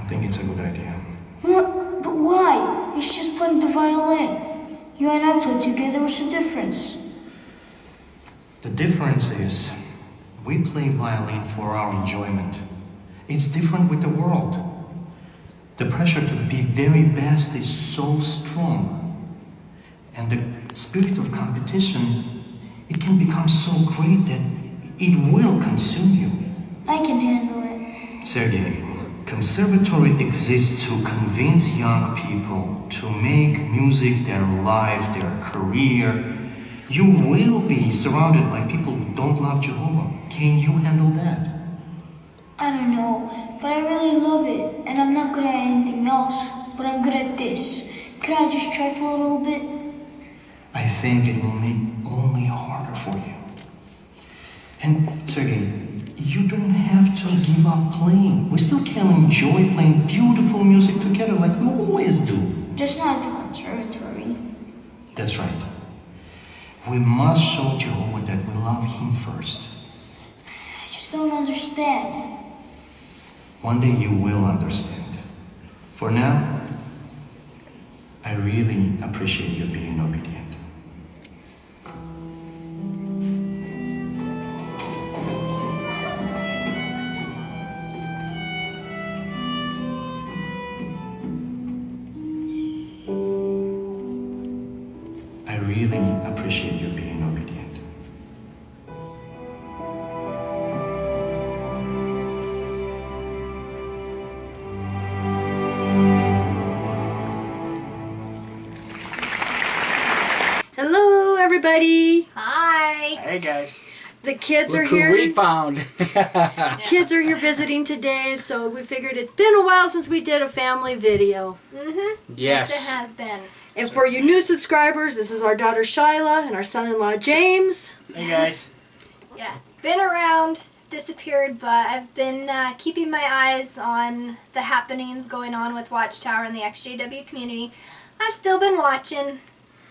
don't think it's a good idea. What? But why? He's just playing the violin. You and I play together, what's the difference? The difference is, we play violin for our enjoyment. It's different with the world. The pressure to be very best is so strong. And the spirit of competition, it can become so great that it will consume you. I can handle it. Sergey, conservatory exists to convince young people to make music their life, their career. You will be surrounded by people who don't love Jehovah. Can you handle that? I don't know, but I really love it. And I'm not good at anything else, but I'm good at this. Can I just try for a little bit? I think it will make only harder for you. And Sergey, you don't have to give up playing. We still can enjoy playing beautiful music together like we always do. Just not at the conservatory. That's right. We must show Jehovah that we love him first. I just don't understand. One day you will understand. For now, I really appreciate you being obedient. I really appreciate you being obedient. Hello, everybody. Hi. Hey guys. The kids Look are who here. we found. Kids are here visiting today, so we figured it's been a while since we did a family video. Mm-hmm. Yes. Yes, it has been. And for you new subscribers, this is our daughter Shyla and our son-in-law James. Hey guys. Yeah. Been around, disappeared, but I've been keeping my eyes on the happenings going on with Watchtower and the XJW community. I've still been watching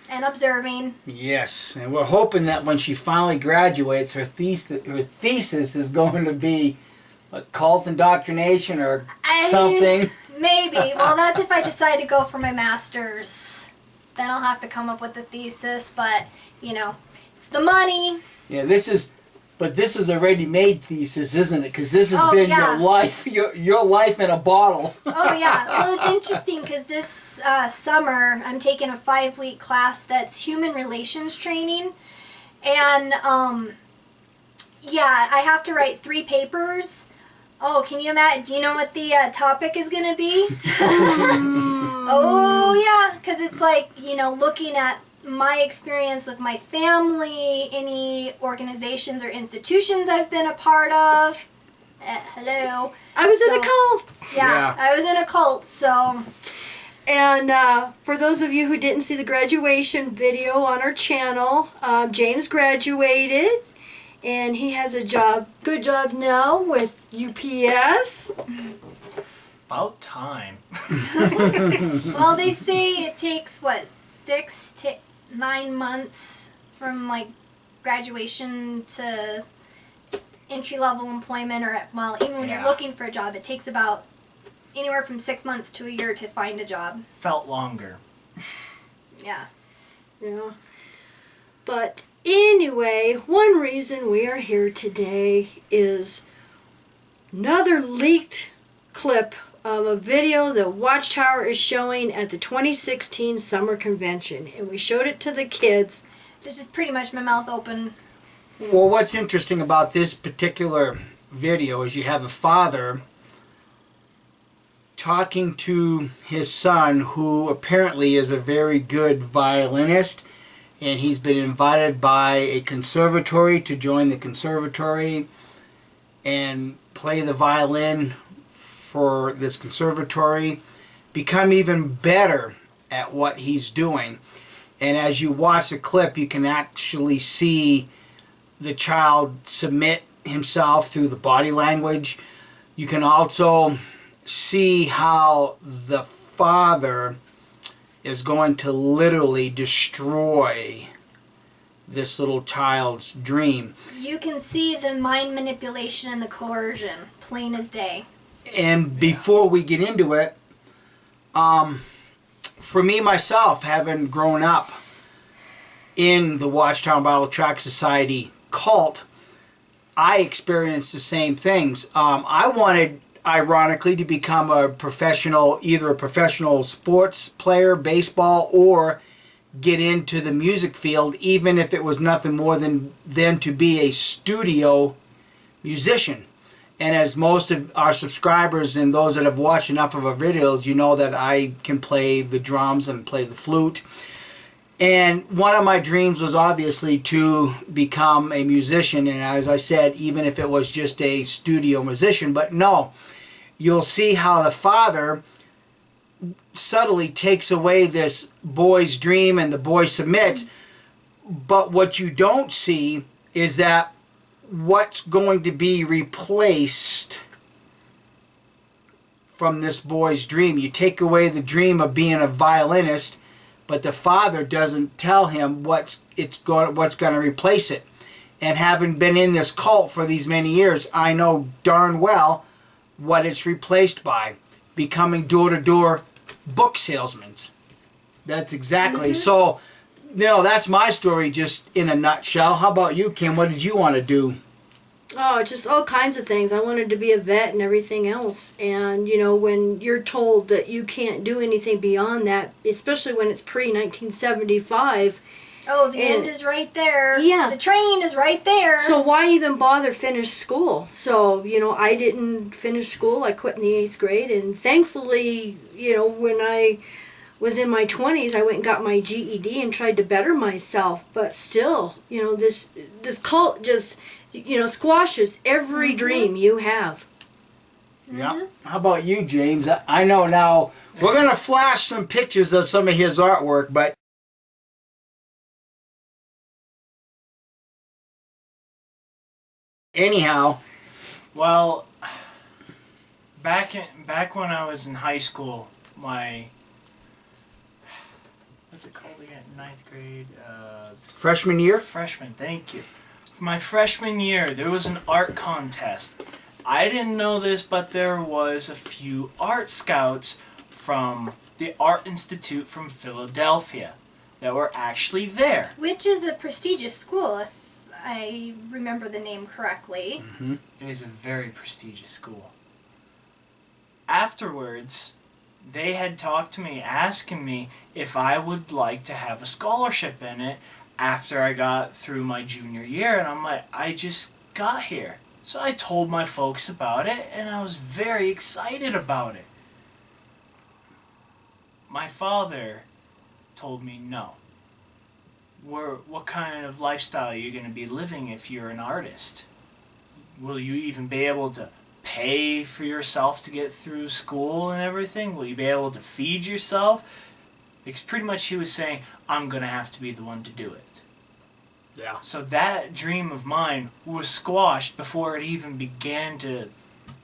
and observing. Yes, and we're hoping that when she finally graduates, her thesis is going to be a cult indoctrination or something. Maybe. Well, that's if I decide to go for my master's. Then I'll have to come up with a thesis, but, you know, it's the money. Yeah, this is a ready-made thesis, isn't it? Because this has been yeah. your life, your life in a bottle. Oh, yeah. Well, it's interesting because this summer I'm taking a 5-week class that's human relations training. And, yeah, I have to write 3 papers. Oh, can you imagine? Do you know what the topic is going to be? Oh, yeah, because it's like, you know, looking at my experience with my family, any organizations or institutions I've been a part of. Hello. I was in a cult. Yeah, I was in a cult, so. And for those of you who didn't see the graduation video on our channel, James graduated. And he has a good job now with UPS. About time. Well, they say it takes, 6 to 9 months from, like, graduation to entry-level employment, or, well, even when you're looking for a job, it takes about anywhere from 6 months to a year to find a job. Felt longer. Yeah. Yeah. But anyway, one reason we are here today is another leaked clip of a video that Watchtower is showing at the 2016 Summer Convention. And we showed it to the kids. This is pretty much my mouth open. Well, what's interesting about this particular video is you have a father talking to his son, who apparently is a very good violinist, and he's been invited by a conservatory to join the conservatory and play the violin for this conservatory, become even better at what he's doing. And as you watch the clip, you can actually see the child submit himself through the body language. You can also see how the father is going to literally destroy this little child's dream. You can see the mind manipulation and the coercion, plain as day. And before we get into it, for me myself, having grown up in the Watchtower Bible Tract Society cult, I experienced the same things. I wanted, ironically, to become a professional, either a professional sports player, baseball, or get into the music field, even if it was nothing more than to be a studio musician. And as most of our subscribers and those that have watched enough of our videos, you know that I can play the drums and play the flute. And one of my dreams was obviously to become a musician. And as I said, even if it was just a studio musician. But no, you'll see how the father subtly takes away this boy's dream and the boy submits. But what you don't see is that what's going to be replaced from this boy's dream. You take away the dream of being a violinist, but the father doesn't tell him what's going to replace it. And having been in this cult for these many years, I know darn well what it's replaced by: becoming door-to-door book salesmen. That's exactly. So, that's my story just in a nutshell. How about you, Kim? What did you want to do? Oh, just all kinds of things. I wanted to be a vet and everything else. And, when you're told that you can't do anything beyond that, especially when it's pre-1975. Oh, the end is right there. Yeah. The train is right there. So why even bother finish school? So, I didn't finish school. I quit in the 8th grade. And thankfully, when I was in my 20s, I went and got my GED and tried to better myself. But still, this cult just, squashes every dream you have. Yeah. How about you, James? I know now we're going to flash some pictures of some of his artwork, but anyhow. Well, back when I was in high school, what's it called again? 9th grade. Freshman year? Freshman, thank you. For my freshman year, there was an art contest. I didn't know this, but there was a few art scouts from the Art Institute from Philadelphia that were actually there. Which is a prestigious school, if I remember the name correctly. Mm-hmm. It is a very prestigious school. Afterwards, they had talked to me, asking me if I would like to have a scholarship in it after I got through my junior year. And I'm like, I just got here. So I told my folks about it, and I was very excited about it. My father told me no. What kind of lifestyle are you going to be living if you're an artist? Will you even be able to pay for yourself to get through school and everything? Will you be able to feed yourself? Because pretty much he was saying, I'm going to have to be the one to do it. Yeah. So that dream of mine was squashed before it even began to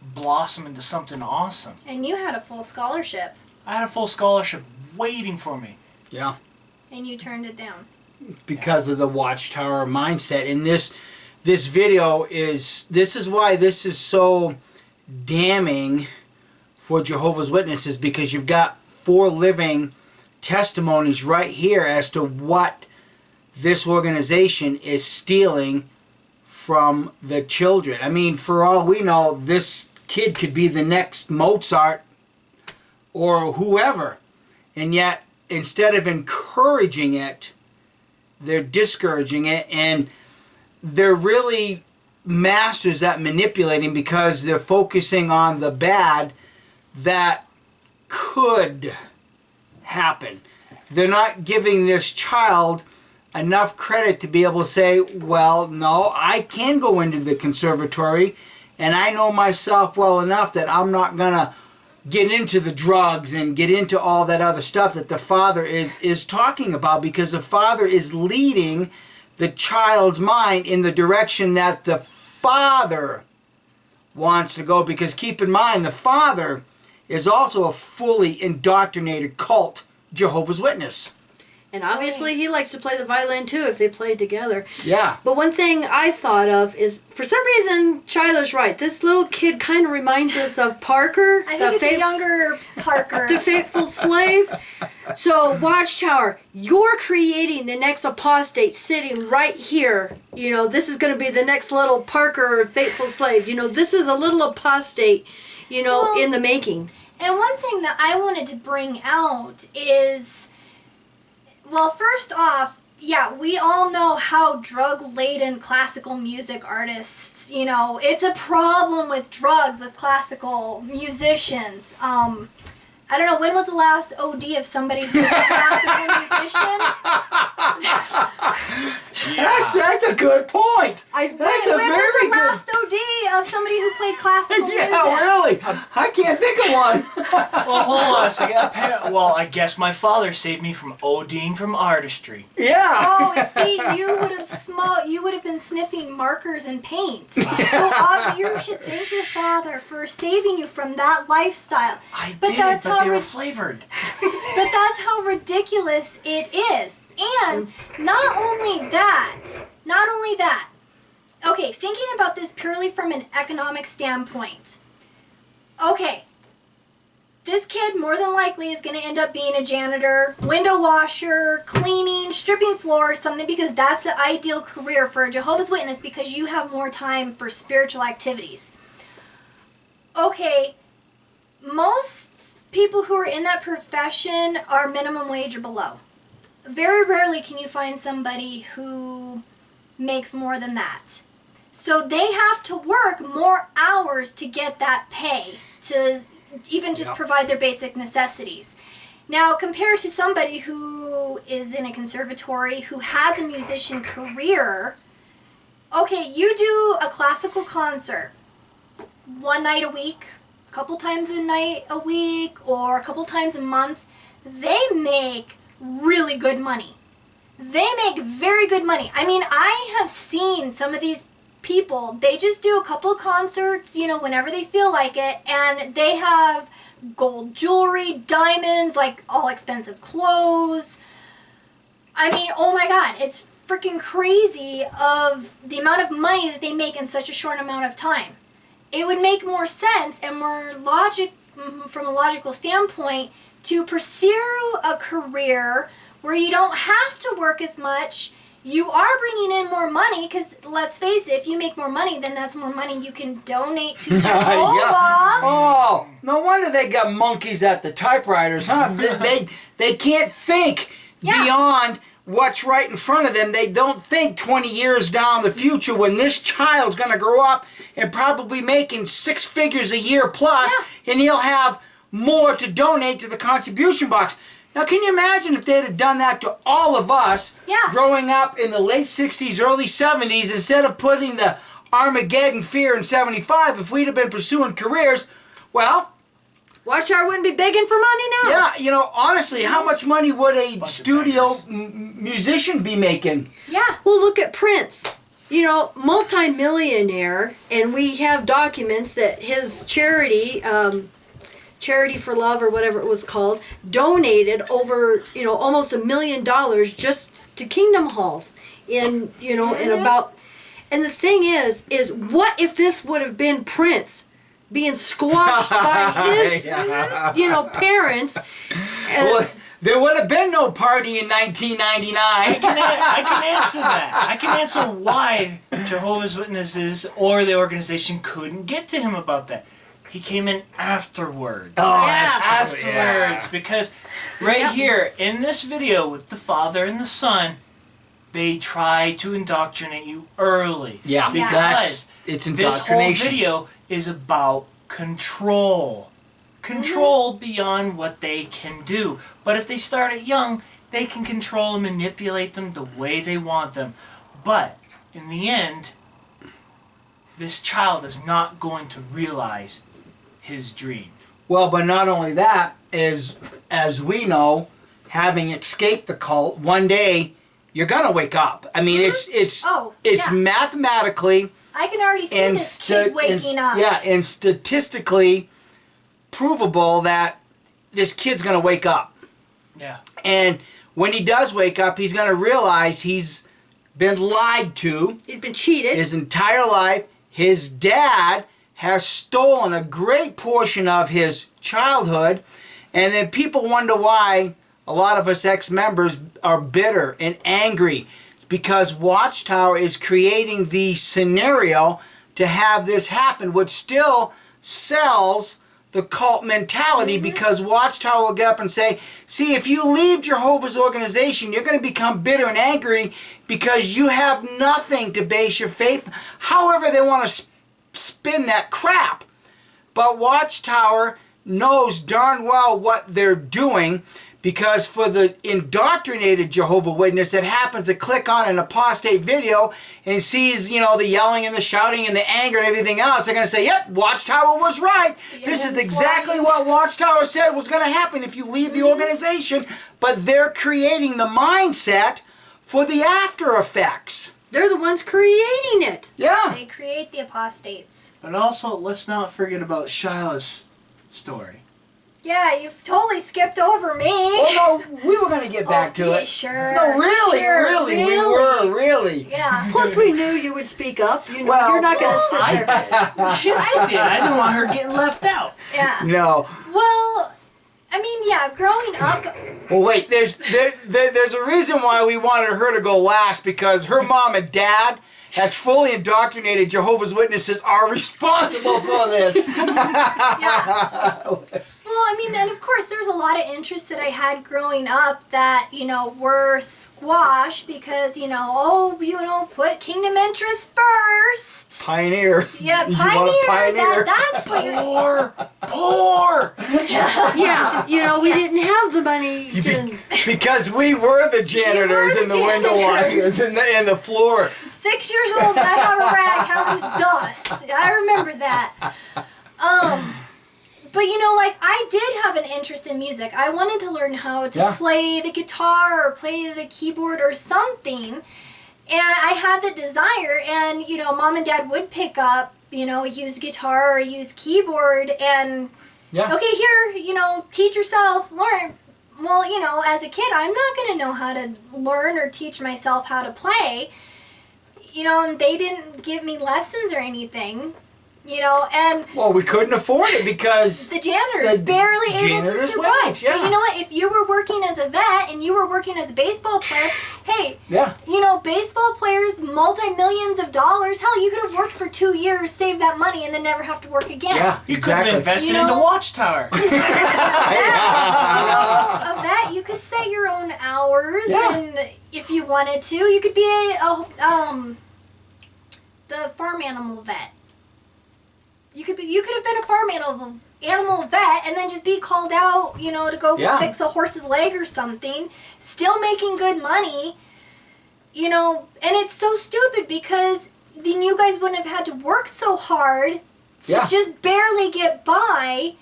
blossom into something awesome. And you had a full scholarship. I had a full scholarship waiting for me. Yeah. And you turned it down. Because of the Watchtower mindset. And this video this is why this is so damning for Jehovah's Witnesses, because you've got 4 living testimonies right here as to what this organization is stealing from the children. I mean, for all we know, this kid could be the next Mozart or whoever. And yet, instead of encouraging it, they're discouraging it, and they're really masters at manipulating, because they're focusing on the bad that could happen. They're not giving this child enough credit to be able to say, well, no, I can go into the conservatory, and I know myself well enough that I'm not going to get into the drugs and get into all that other stuff that the father is talking about, because the father is leading the child's mind in the direction that the father wants to go. Because keep in mind, the father is also a fully indoctrinated cult Jehovah's Witness. And obviously he likes to play the violin too if they play together. Yeah. But one thing I thought of is, for some reason, Chyla's right. This little kid kind of reminds us of Parker. I think it's a younger Parker. The faithful slave. So, Watchtower, you're creating the next apostate sitting right here. You know, this is going to be the next little Parker faithful slave. You know, this is a little apostate, you know, Well, in the making. And one thing that I wanted to bring out is, well, first off, yeah, we all know how drug-laden classical music artists, you know, it's a problem with drugs with classical musicians. I don't know, when was the last OD of somebody who's a classical musician? That's a good point. I That's When a was very the good. last OD of somebody who played classical music? Yeah, really. I can't think of one. Well, hold on a second. Well, I guess my father saved me from ODing from artistry. Yeah. Oh, and see, you would have been sniffing markers and paint. So you should thank your father for saving you from that lifestyle. I But did, that's but how they were rid- flavored. But that's how ridiculous it is. And not only that. Okay, thinking about this purely from an economic standpoint. Okay, this kid more than likely is going to end up being a janitor, window washer, cleaning, stripping floors, something, because that's the ideal career for a Jehovah's Witness, because you have more time for spiritual activities. Okay, most people who are in that profession are minimum wage or below. Very rarely can you find somebody who makes more than that. So they have to work more hours to get that pay, to even just provide their basic necessities. Now, compared to somebody who is in a conservatory, who has a musician career, okay, you do a classical concert one night a week, a couple times a night a week, or a couple times a month. They make really good money. They make very good money. I mean, I have seen some of these people, they just do a couple of concerts, you know, whenever they feel like it, and they have gold jewelry, diamonds, like all expensive clothes. I mean, oh my God, it's freaking crazy of the amount of money that they make in such a short amount of time. It would make more sense and more logic from a logical standpoint to pursue a career where you don't have to work as much. You are bringing in more money, because let's face it, if you make more money, then that's more money you can donate to Jehovah. Oh, no wonder they got monkeys at the typewriters, huh? They can't think beyond what's right in front of them. They don't think 20 years down the future when this child's going to grow up and probably making 6 figures a year plus, and he'll have more to donate to the contribution box. Now, can you imagine if they'd have done that to all of us growing up in the late 60s, early 70s, instead of putting the Armageddon fear in 75, if we'd have been pursuing careers, well... Watchtower wouldn't be begging for money now. Yeah, you know, honestly, how much money would a studio musician be making? Yeah. Well, look at Prince. You know, multi-millionaire, and we have documents that his charity... Charity for Love, or whatever it was called, donated over, you know, almost $1 million just to Kingdom Halls in, you know, in about, and the thing is what if this would have been Prince being squashed by his, you know, parents? Well, there would have been no party in 1999. I can answer that. I can answer why Jehovah's Witnesses or the organization couldn't get to him about that. He came in afterwards. Oh, Afterwards. Because right here in this video with the father and the son, they try to indoctrinate you early. Yeah, Because it's this whole indoctrination. video is about control. Control beyond what they can do. But if they start it young, they can control and manipulate them the way they want them. But in the end, this child is not going to realize his dream. Well, but not only that, as we know, having escaped the cult, one day you're gonna wake up. I mean, it's mathematically I can already see this kid waking up. Yeah, and statistically provable that this kid's gonna wake up. Yeah. And when he does wake up, he's going to realize he's been lied to He's been cheated. his entire life. His dad has stolen a great portion of his childhood, and then people wonder why a lot of us ex-members are bitter and angry. It's because Watchtower is creating the scenario to have this happen, which still sells the cult mentality, because Watchtower will get up and say, see, if you leave Jehovah's organization, you're going to become bitter and angry because you have nothing to base your faith. However they want to spin that crap. But Watchtower knows darn well what they're doing, because for the indoctrinated Jehovah Witness that happens to click on an apostate video and sees, you know, the yelling and the shouting and the anger and everything else, they're going to say, yep, Watchtower was right. This is exactly what Watchtower said was going to happen if you leave the organization. But they're creating the mindset for the after effects. They're the ones creating it. Yeah. They create the apostates. But also, let's not forget about Shiloh's story. Yeah, you've totally skipped over me. Oh, no, we were going to get back to yeah, it. Sure. No, really, sure, really, we were, really. Yeah. Plus, we knew you would speak up. You know, Well, you're not going to sit I there. did. I did. I didn't want her getting left out. Yeah. No. Well, I mean, yeah, growing up, Well, wait, there's a reason why we wanted her to go last, because her mom and dad, as fully indoctrinated Jehovah's Witnesses, are responsible for this. yeah. Well, I mean, then of course, there's a lot of interests that I had growing up that, you know, were squashed because, you know, oh, you know, put kingdom interests first. Pioneer. Yeah, You want a pioneer. That's what you're... Poor. Yeah, you know, we didn't have the money to... Because we were the janitors the and the window janitors. washers and the floor. 6 years old and I have a rag having dust. I remember that. But you know, like, I did have an interest in music. I wanted to learn how to Yeah. play the guitar or play the keyboard or something. And I had the desire, and, you know, mom and dad would pick up, you know, a used guitar or a used keyboard and, Yeah. okay, here, you know, teach yourself, learn. Well, you know, as a kid, I'm not going to know how to learn or teach myself how to play. You know, and they didn't give me lessons or anything, you know, and Well, we couldn't afford it because... the janitor's The barely able to janitor's survive. wage, yeah. But you know what? If you were working as a vet and you were working as a baseball player, hey, Yeah. you know, baseball players, multi-millions of dollars, hell, you could have worked for 2 years, saved that money, and then never have to work again. Yeah, You could have exactly. invested You know- into Watchtower. You know, a vet, you could set your own hours, Yeah. and if you wanted to, you could be the farm animal vet. You could have been a farm animal vet, and then just be called out, you know, to go Yeah. fix a horse's leg or something, still making good money, you know. And it's so stupid because then you guys wouldn't have had to work so hard to Yeah. just barely get by.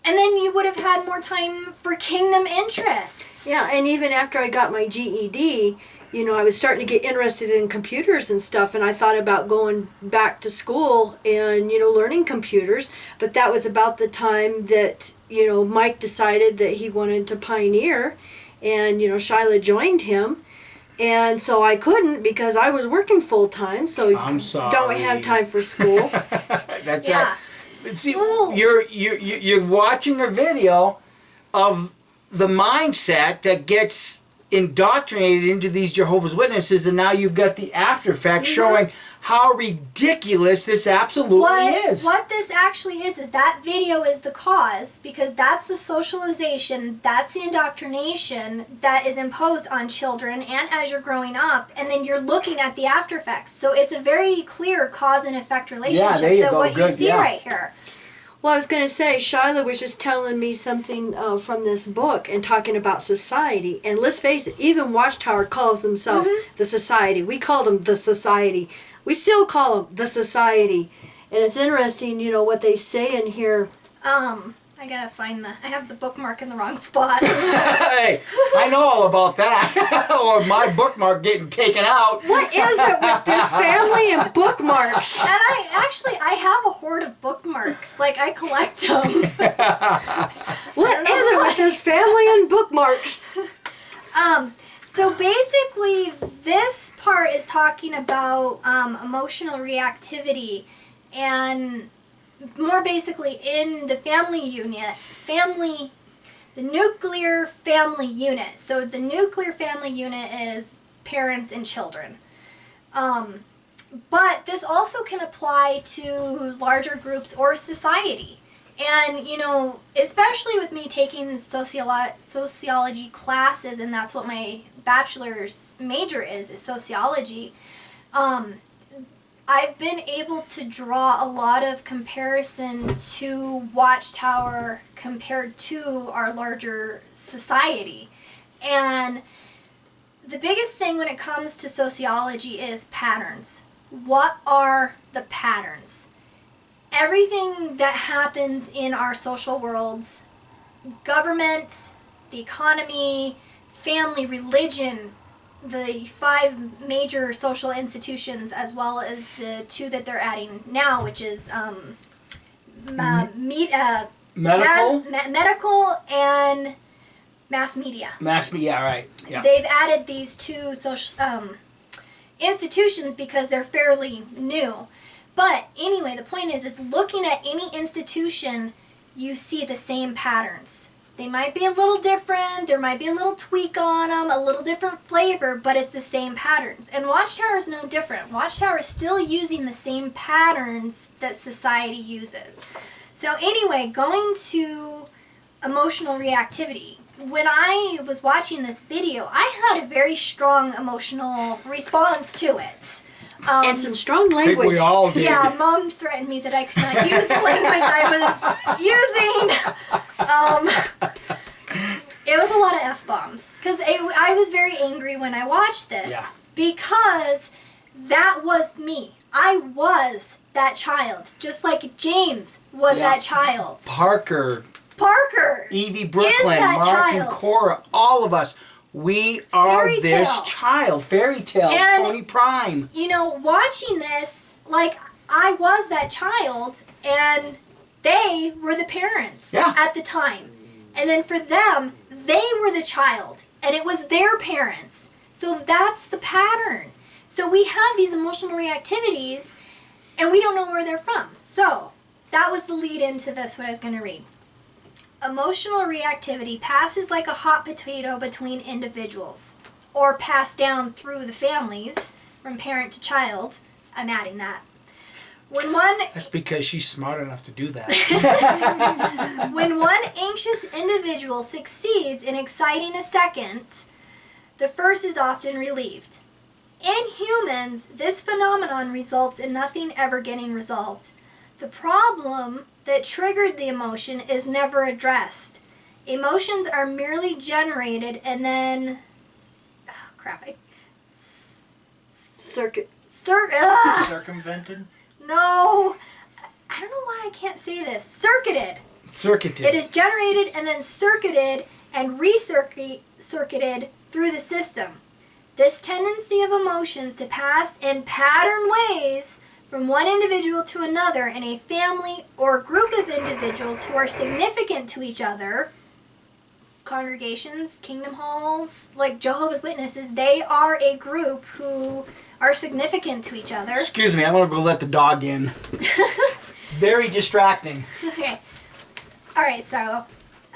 And then you would have had more time for kingdom interests. Yeah, and even after I got my GED, you know, I was starting to get interested in computers and stuff, and I thought about going back to school and, you know, learning computers. But that was about the time that, you know, Mike decided that he wanted to pioneer, and, you know, Shiloh joined him. And so I couldn't because I was working full time, so I'm sorry. don't have time for school. That's Yeah. it. But see, Ooh. you're watching a video of the mindset that gets indoctrinated into these Jehovah's Witnesses, and now you've got the after effects showing how ridiculous this absolutely is. What this actually is that video is the cause, because that's the socialization, that's the indoctrination that is imposed on children and as you're growing up, and then you're looking at the after effects. So it's a very clear cause and effect relationship there you that go. what Good, you see yeah. right here. Well, I was going to say, Shiloh was just telling me something from this book and talking about society. And let's face it, even Watchtower calls themselves the society. We called them the society. We still call them the society. And it's interesting, you know, what they say in here. I gotta find I have the bookmark in the wrong spot. Hey, I know all about that. Or my bookmark getting taken out. What is it with this family and bookmarks? And I have a hoard of bookmarks. Like, I collect them. What is it with this family and bookmarks? So basically, this part is talking about emotional reactivity, and more basically in the the nuclear family unit. So the nuclear family unit is parents and children. But this also can apply to larger groups or society. And, you know, especially with me taking sociology classes, and that's what my bachelor's major is sociology, I've been able to draw a lot of comparison to Watchtower compared to our larger society. And the biggest thing when it comes to sociology is patterns. What are the patterns? Everything that happens in our social worlds, government, the economy, family, religion, the 5 major social institutions, as well as the 2 that they're adding now, which is medical and mass media. Right. Yeah. They've added these 2 social institutions because they're fairly new. But anyway, the point is looking at any institution, you see the same patterns. They might be a little different, there might be a little tweak on them, a little different flavor, but it's the same patterns. And Watchtower is no different. Watchtower is still using the same patterns that society uses. So anyway, going to emotional reactivity. When I was watching this video, I had a very strong emotional response to it. And some strong I think language. we all did. Yeah, Mom threatened me that I could not use the language I was using. It was a lot of F-bombs. Because I was very angry when I watched this. Yeah. Because that was me. I was that child. Just like James was that child. Parker, Evie Brooklyn, that Mark and child. Cora, all of us. We are Fairy this tale. child. Fairy tale. And- Tony Prime. You know, watching this, like, I was that child, and they were the parents at the time. And then for them, they were the child, and it was their parents. So that's the pattern. So we have these emotional reactivities, and we don't know where they're from. So that was the lead into this, what I was going to read. Emotional reactivity passes like a hot potato between individuals, or passed down through the families from parent to child. I'm adding that. That's because she's smart enough to do that. When one anxious individual succeeds in exciting a second, the first is often relieved. In humans, this phenomenon results in nothing ever getting resolved. The problem that triggered the emotion is never addressed. Emotions are merely generated and then... Oh, crap. Circumvented? No. I don't know why I can't say this. Circuited. It is generated and then circuited and recircuited through the system. This tendency of emotions to pass in pattern ways from one individual to another in a family or group of individuals who are significant to each other, congregations, kingdom halls, like Jehovah's Witnesses, they are a group who are significant to each other. Excuse me, I'm going to go let the dog in. It's very distracting. Okay. All right, so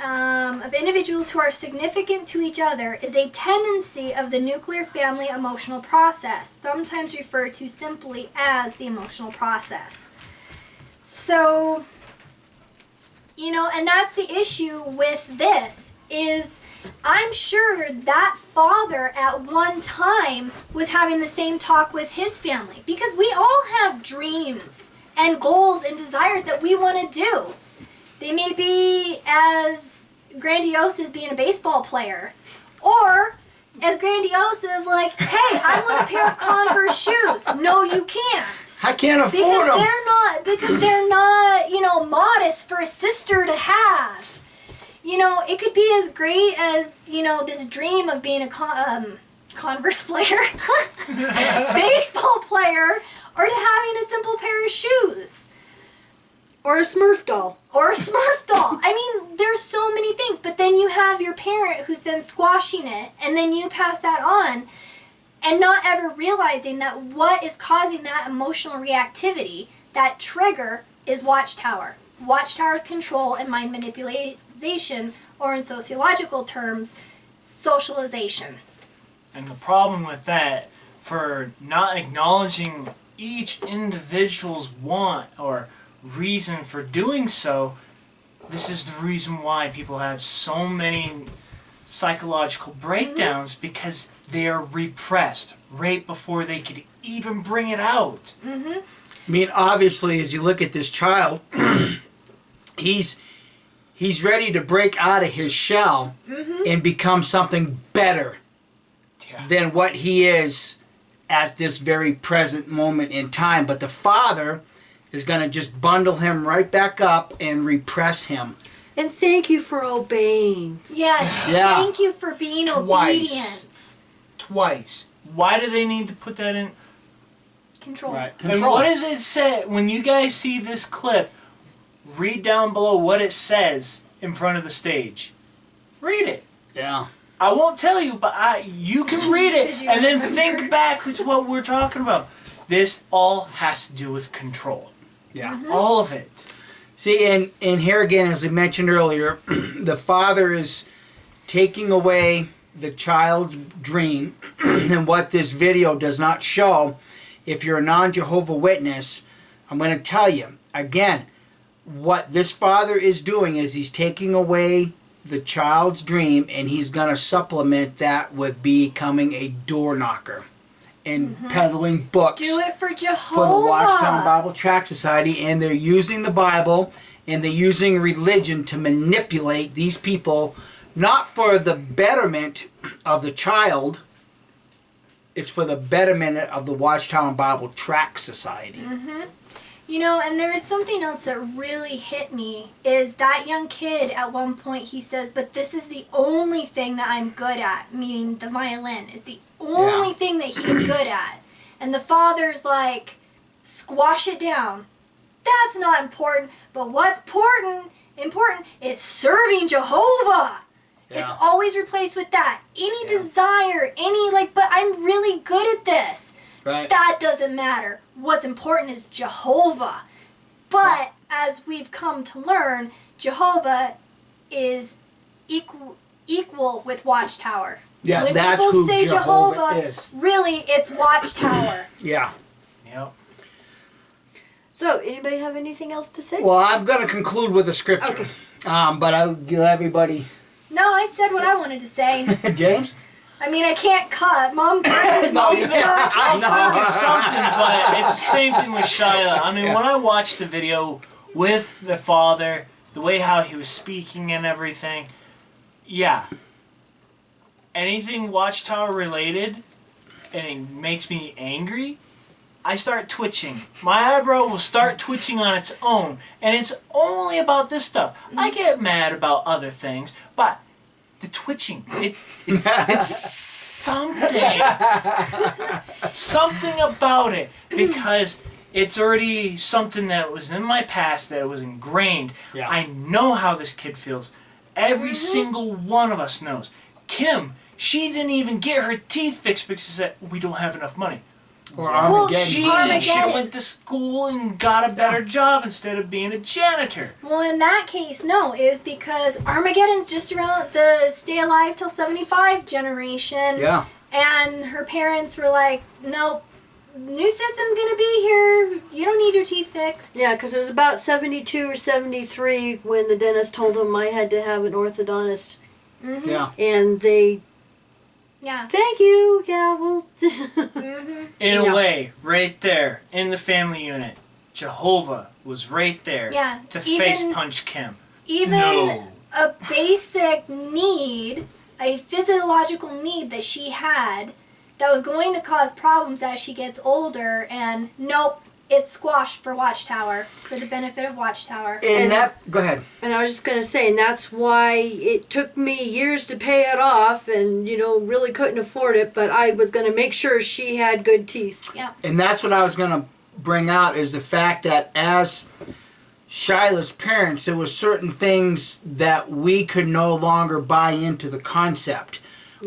of individuals who are significant to each other is a tendency of the nuclear family emotional process, sometimes referred to simply as the emotional process. So, you know, and that's the issue with this, is I'm sure that father at one time was having the same talk with his family, because we all have dreams and goals and desires that we want to do. They may be as grandiose as being a baseball player, or as grandiose as like, hey, I want a pair of Converse shoes. No, you can't. I can't afford them. Because they're not, you know, modest for a sister to have. You know, it could be as great as, you know, this dream of being a Converse player, baseball player, or to having a simple pair of shoes. Or a Smurf doll. Or a Smurf doll. I mean, there's so many things. But then you have your parent who's then squashing it, and then you pass that on, and not ever realizing that what is causing that emotional reactivity, that trigger, is Watchtower. Watchtower's control and mind manipulation, or in sociological terms, socialization. And the problem with that, for not acknowledging each individual's want or reason for doing so, this is the reason why people have so many psychological breakdowns, because they are repressed right before they could even bring it out. I mean, obviously, as you look at this child, he's ready to break out of his shell and become something better Yeah. than what he is at this very present moment in time. But the father is going to just bundle him right back up and repress him. And thank you for obeying. Yes, Yeah. thank you for being Twice. obedient. Twice. Why do they need to put that in? Control. And what does it say? When you guys see this clip, read down below what it says in front of the stage. Read it. Yeah. I won't tell you, but you can read it 'Cause you and then remember. think back to what we're talking about. This all has to do with control. Yeah. All of it. See, and here again, as we mentioned earlier, the father is taking away the child's dream. And what this video does not show, if you're a non-Jehovah Witness, I'm going to tell you, again, what this father is doing is he's taking away the child's dream, and he's going to supplement that with becoming a door knocker and peddling books Do it for Jehovah. for the Watchtower Bible Tract Society, and they're using the Bible and they're using religion to manipulate these people, not for the betterment of the child, it's for the betterment of the Watchtower Bible Tract Society. You know, and there is something else that really hit me, is that young kid at one point, he says, but this is the only thing that I'm good at, meaning the violin is the only thing that he's good at. And the father's like, squash it down. That's not important, but what's important is serving Jehovah. It's Yeah. always replaced with that. Any desire, but I'm really good at this. Right. That doesn't matter. What's important is Jehovah. But as we've come to learn, Jehovah is equal with Watchtower. Yeah, when that's people who say Jehovah is. really it's Watchtower. Yeah. Yep. So, anybody have anything else to say? Well, I'm going to conclude with a scripture. Okay. But I'll give everybody... No, I said what I wanted to say. James? I mean, I can't cut. Mom threatened No, me, you so can't. I I'll can't think of cut. something, but it's the same thing with Shia. I mean, when I watched the video with the father, the way how he was speaking and everything, yeah. Anything Watchtower related, and it makes me angry, I start twitching. My eyebrow will start twitching on its own, and it's only about this stuff. I get mad about other things, but the twitching, it's something. Something about it, because it's already something that was in my past, that was ingrained. Yeah. I know how this kid feels. Every single one of us knows. Kim, she didn't even get her teeth fixed because she said, we don't have enough money. Or Well, Armageddon. She Armageddon. went to school and got a better job instead of being a janitor. Well, in that case, no, is because Armageddon's just around the stay alive till 75 generation. Yeah. And her parents were like, nope, new system's gonna be here. You don't need your teeth fixed. Yeah, because it was about 72 or 73 when the dentist told him I had to have an orthodontist. Yeah. And they, Yeah. thank you, yeah, well. In Yeah. a way, right there, in the family unit, Jehovah was right there Yeah, to even- face punch Kim. Even No. a basic need, a physiological need that she had that was going to cause problems as she gets older, and nope, it's squashed for Watchtower, for the benefit of Watchtower. And that... Go ahead. And I was just going to say, and that's why it took me years to pay it off and, really couldn't afford it, but I was going to make sure she had good teeth. And that's what I was going to bring out, is the fact that as Shyla's parents, there were certain things that we could no longer buy into the concept.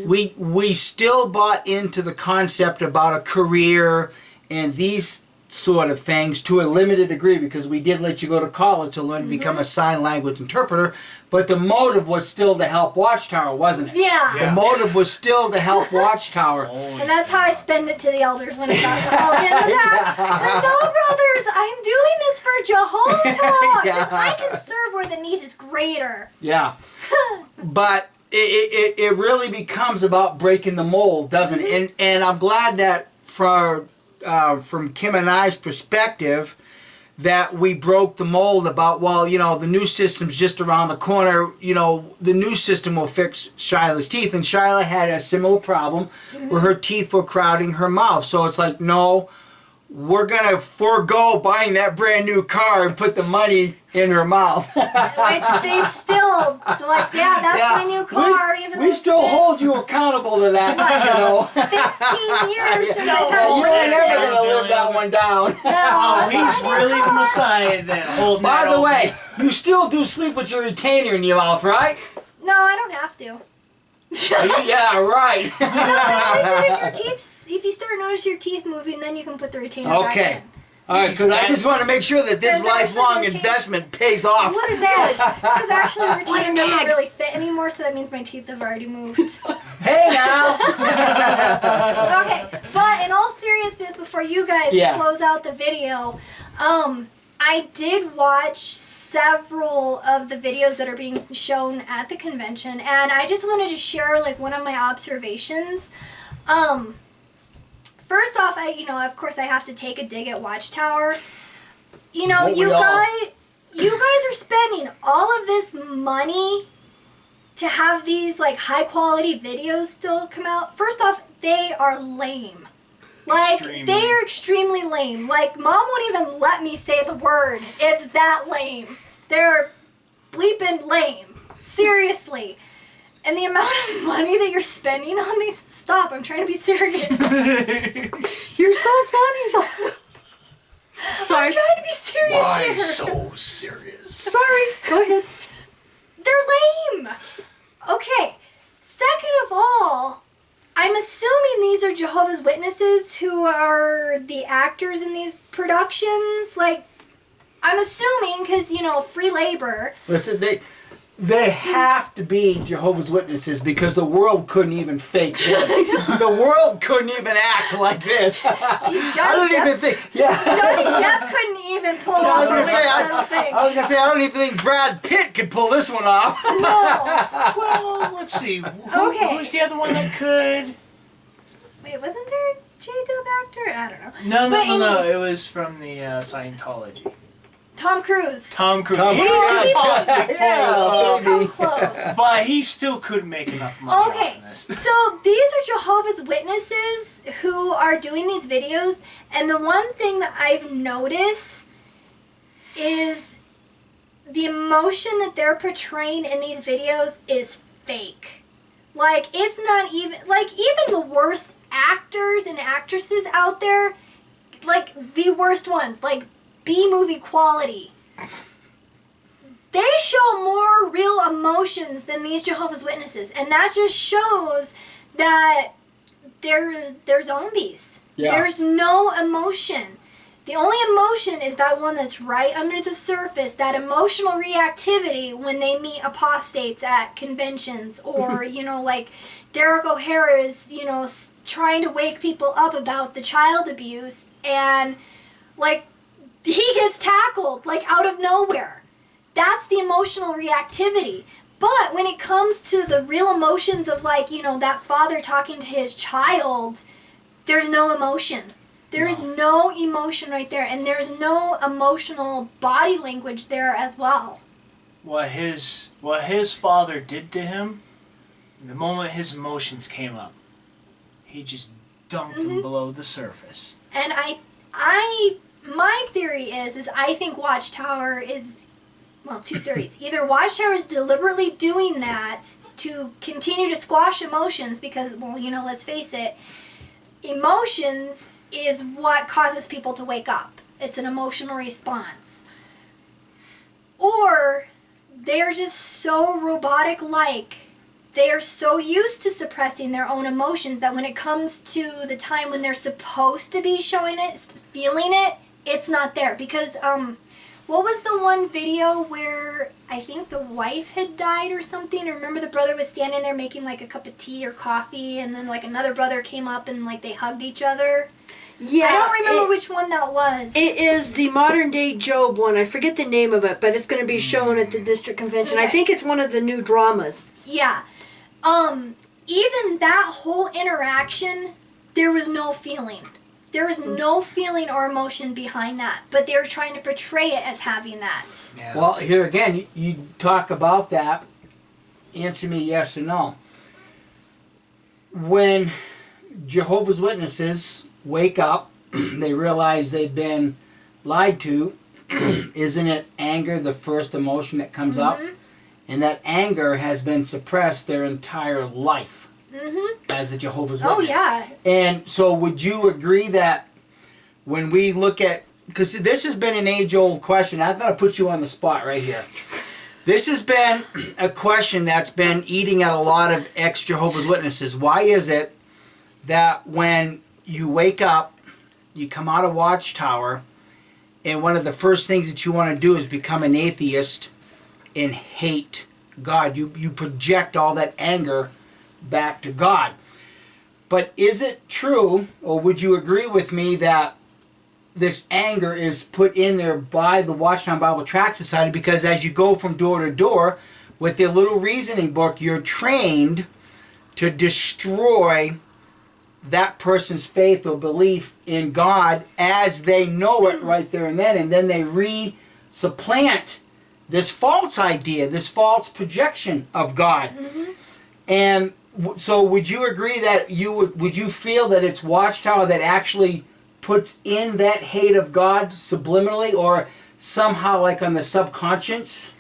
We still bought into the concept about a career and these sort of things to a limited degree, because we did let you go to college to learn to become a sign language interpreter, but the motive was still to help Watchtower, wasn't it? Yeah. The motive was still to help Watchtower. And that's how I spend it to the elders when it's called in the back. Like, no, brothers, I'm doing this for Jehovah. Because I can serve where the need is greater. Yeah. But it really becomes about breaking the mold, doesn't it? And I'm glad that from Kim and I's perspective, that we broke the mold about, well, you know, the new system's just around the corner. You know, the new system will fix Shyla's teeth. And Shyla had a similar problem where her teeth were crowding her mouth. So it's like, no, we're going to forego buying that brand new car and put the money in her mouth. Which they still, like, yeah, that's my new car. Even though We it's still been hold you accountable to that, you know. 15 years since I've had You ain't it. never going to live that one down. Oh, he's really the Messiah then, holding By that the old- way, you still do sleep with your retainer in your mouth, right? No, I don't have to. Yeah, right. No, but if your teeth, if you start noticing your teeth moving, then you can put the retainer back Okay. in. All right, because I just want to make sure that this There's actually lifelong rotation. investment pays off. What a nag! Because actually, the What a retainer doesn't nag. really fit anymore, so that means my teeth have already moved. Hey now! Okay, but in all seriousness, before you guys Yeah. close out the video, I did watch several of the videos that are being shown at the convention, and I just wanted to share like one of my observations. First off, of course, I have to take a dig at Watchtower. You know, Won't we you all? guys are spending all of this money to have these like high quality videos still come out. First off, they are lame. Like, Extremely. they are extremely lame. Like, Mom won't even let me say the word. It's that lame. They're bleeping lame. Seriously. And the amount of money that you're spending on these... Stop, I'm trying to be serious. You're so funny. Sorry. I'm trying to be serious here. so serious? Sorry. Go ahead. They're lame. Okay. Second of all, I'm assuming these are Jehovah's Witnesses who are the actors in these productions. Like, I'm assuming because, free labor. Listen, they have to be Jehovah's Witnesses because the world couldn't even fake this. The world couldn't even act like this. Jeez, I Johnny don't Depp, even think. Yeah. Johnny Depp couldn't even pull I off was the gonna say, little thing. I was gonna say, I don't even think Brad Pitt could pull this one off. No. Well, let's see. Okay. Who's the other one that could? Wait, wasn't there a J-Dub actor? I don't know. No, But no. It was from the Scientology. Tom Cruise. Tom Cruise. Tom He Cruise. could possibly pull this Yeah. off, He come close. but he still couldn't make enough money Okay, off of this. so these are Jehovah's Witnesses who are doing these videos, and the one thing that I've noticed is the emotion that they're portraying in these videos is fake. Like, it's not even, like, even the worst actors and actresses out there, like, the worst ones, like, B-movie quality, they show more real emotions than these Jehovah's Witnesses. And that just shows that they're zombies. Yeah. There's no emotion. The only emotion is that one that's right under the surface, that emotional reactivity when they meet apostates at conventions, or, like Derek O'Hara is, trying to wake people up about the child abuse, and, like, he gets tackled, like, out of nowhere. That's the emotional reactivity. But when it comes to the real emotions of, like, that father talking to his child, there's no emotion. There is no emotion right there, and there's no emotional body language there as well. What his father did to him, the moment his emotions came up, he just dumped him below the surface. And my theory is I think Watchtower is, well, two theories. Either Watchtower is deliberately doing that to continue to squash emotions because, well, let's face it, emotions is what causes people to wake up. It's an emotional response. or they're just so robotic like. They are so used to suppressing their own emotions that when it comes to the time when they're supposed to be showing it, feeling it, it's not there. Because what was the one video where I think the wife had died or something? I remember the brother was standing there making like a cup of tea or coffee, and then like another brother came up and like they hugged each other. Yeah, I don't remember which one that was. It is the modern day Job one. I forget the name of it, but it's going to be shown at the district convention. I Okay. think it's one of the new dramas. Yeah. Even that whole interaction, there was no feeling. There was no feeling or emotion behind that, but they were trying to portray it as having that. Yeah. Well, here again, you talk about that. Answer me yes or no. When Jehovah's Witnesses wake up, they realize they've been lied to. Isn't it anger the first emotion that comes up? And that anger has been suppressed their entire life as a Jehovah's Witness. Oh, yeah. And so would you agree that when we look at, because this has been an age-old question. I'm going to put you on the spot right here. This has been a question that's been eating at a lot of ex-Jehovah's Witnesses. Why is it that when you wake up, you come out of Watchtower, and one of the first things that you want to do is become an atheist and hate God? You project all that anger back to God. But is it true, or would you agree with me, that this anger is put in there by the Watchtower Bible Tract Society? Because as you go from door to door with their little reasoning book, you're trained to destroy that person's faith or belief in God as they know it right there and then they re-supplant this false idea, this false projection of God. And so would you agree that would you feel that it's Watchtower that actually puts in that hate of God subliminally or somehow like on the subconscious?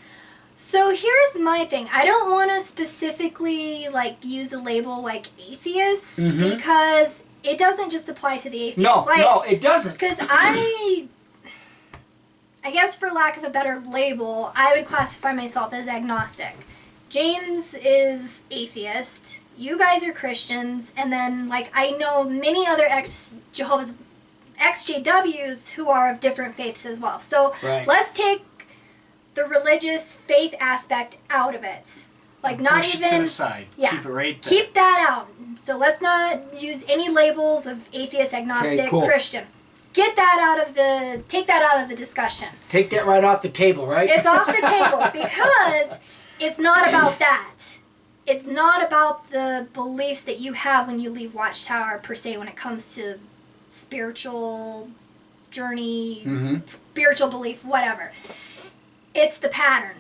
So here's my thing. I don't want to specifically like use a label like atheist because it doesn't just apply to the atheist. No, it doesn't. Because I guess for lack of a better label, I would classify myself as agnostic. James is atheist. You guys are Christians. And then like I know many other ex-JWs who are of different faiths as well. So let's take the religious faith aspect out of it. Like not Push even it to the side. Yeah. Keep it right there. Keep that out. So let's not use any labels of atheist, agnostic, Okay, cool. Christian. Take that out of the discussion. Take that right off the table, right? It's off the table because it's not about that. It's not about the beliefs that you have when you leave Watchtower per se when it comes to spiritual journey, spiritual belief, whatever. It's the pattern.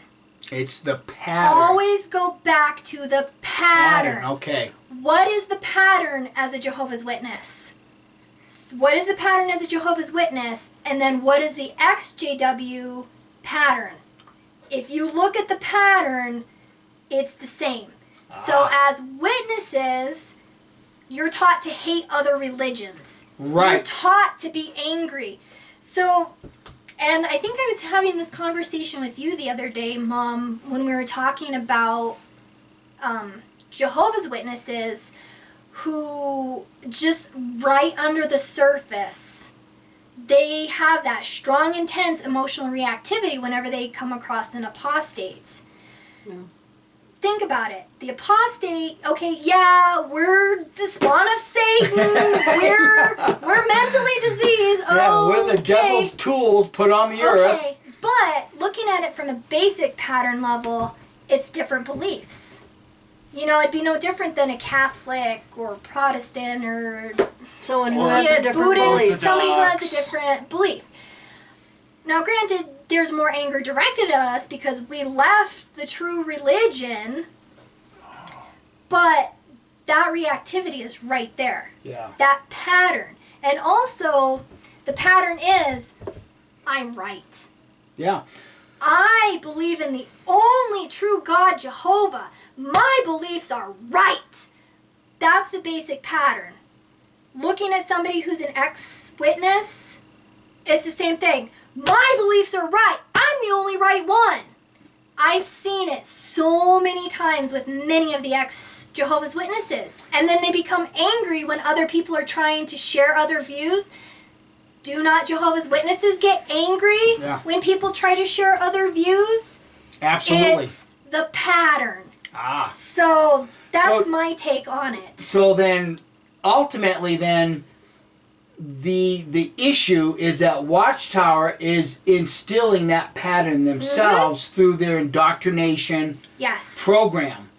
It's the pattern. Always go back to the pattern. Okay. What is the pattern as a Jehovah's Witness? What is the pattern as a Jehovah's Witness? And then what is the ex-JW pattern? If you look at the pattern, it's the same. So as witnesses, you're taught to hate other religions. Right. You're taught to be angry. So, and I think I was having this conversation with you the other day, Mom, when we were talking about Jehovah's Witnesses who just right under the surface, they have that strong, intense emotional reactivity whenever they come across an apostate. No. Think about it. The apostate, okay, yeah, we're the spawn of Satan. we're mentally diseased. Yeah, we're the Okay. devil's tools put on the earth. Okay, but looking at it from a basic pattern level, it's different beliefs. You know, it'd be no different than a Catholic or Protestant or Someone who Or has a different Buddhist, belief. somebody who has a Orthodox. different belief. Now, granted, there's more anger directed at us because we left the true religion, but that reactivity is right there. Yeah. That pattern. And also, the pattern is, I'm right. Yeah. I believe in the only true God, Jehovah. My beliefs are right. That's the basic pattern. Looking at somebody who's an ex-witness, it's the same thing. My beliefs are right. I'm the only right one. I've seen it so many times with many of the ex-Jehovah's Witnesses. And then they become angry when other people are trying to share other views. Do not Jehovah's Witnesses get angry when people try to share other views? Absolutely. It's the pattern. Ah. So that's my take on it. So then, ultimately, then the issue is that Watchtower is instilling that pattern themselves through their indoctrination Yes. program,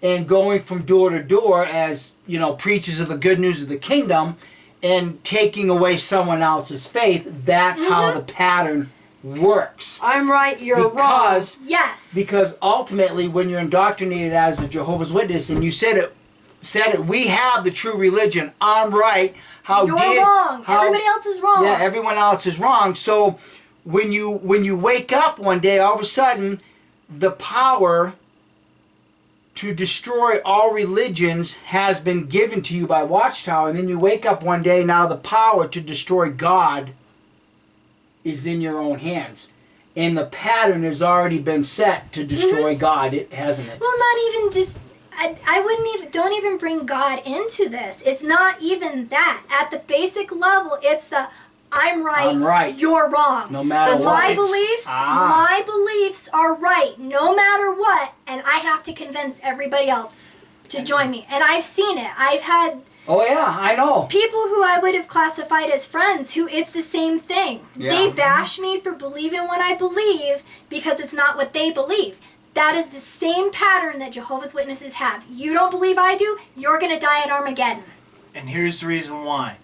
and going from door to door as preachers of the good news of the kingdom, and taking away someone else's faith. That's how the pattern works. I'm right, you're wrong. Yes. Because ultimately, when you're indoctrinated as a Jehovah's Witness, and you said it, we have the true religion. I'm right. You're wrong. Everybody else is wrong. Yeah, everyone else is wrong. So when you wake up one day, all of a sudden, the power to destroy all religions has been given to you by Watchtower, and then you wake up one day, now the power to destroy God is in your own hands. And the pattern has already been set to destroy God, hasn't it? Well, not even just, I wouldn't even, don't even bring God into this. It's not even that. At the basic level, it's the I'm right, you're wrong. No matter what. My beliefs are right, no matter what, and I have to convince everybody else to join me. And I've seen it. I've had Oh yeah, I know. people who I would have classified as friends who it's the same thing. Yeah. They bash me for believing what I believe because it's not what they believe. That is the same pattern that Jehovah's Witnesses have. You don't believe I do, you're going to die at Armageddon. And here's the reason why.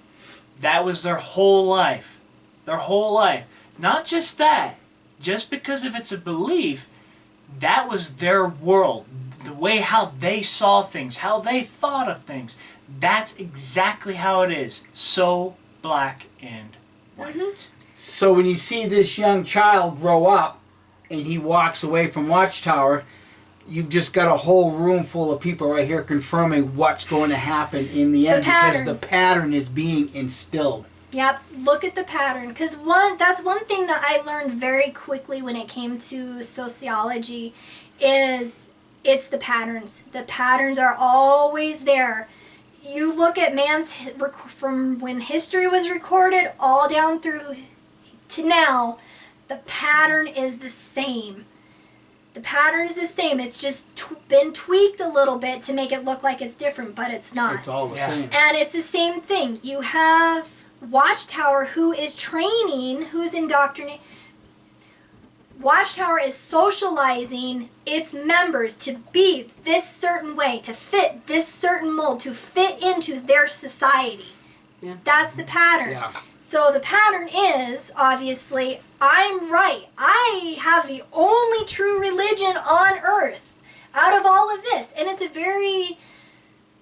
That was their whole life. Their whole life. Not just that. Just because if it's a belief, that was their world. The way how they saw things, how they thought of things. That's exactly how it is. So black and white. So when you see this young child grow up and he walks away from Watchtower, you've just got a whole room full of people right here confirming what's going to happen in the end, because the pattern is being instilled. Yep, look at the pattern. Because that's one thing that I learned very quickly when it came to sociology is it's the patterns. The patterns are always there. You look at from when history was recorded all down through to now, the pattern is the same. The pattern is the same. It's just been tweaked a little bit to make it look like it's different, but it's not. It's all the same. And it's the same thing. You have Watchtower who is training, who's indoctrinating. Watchtower is socializing its members to be this certain way, to fit this certain mold, to fit into their society. Yeah. That's the pattern. Yeah. So the pattern is, obviously, I'm right. I have the only true religion on earth out of all of this. And it's a very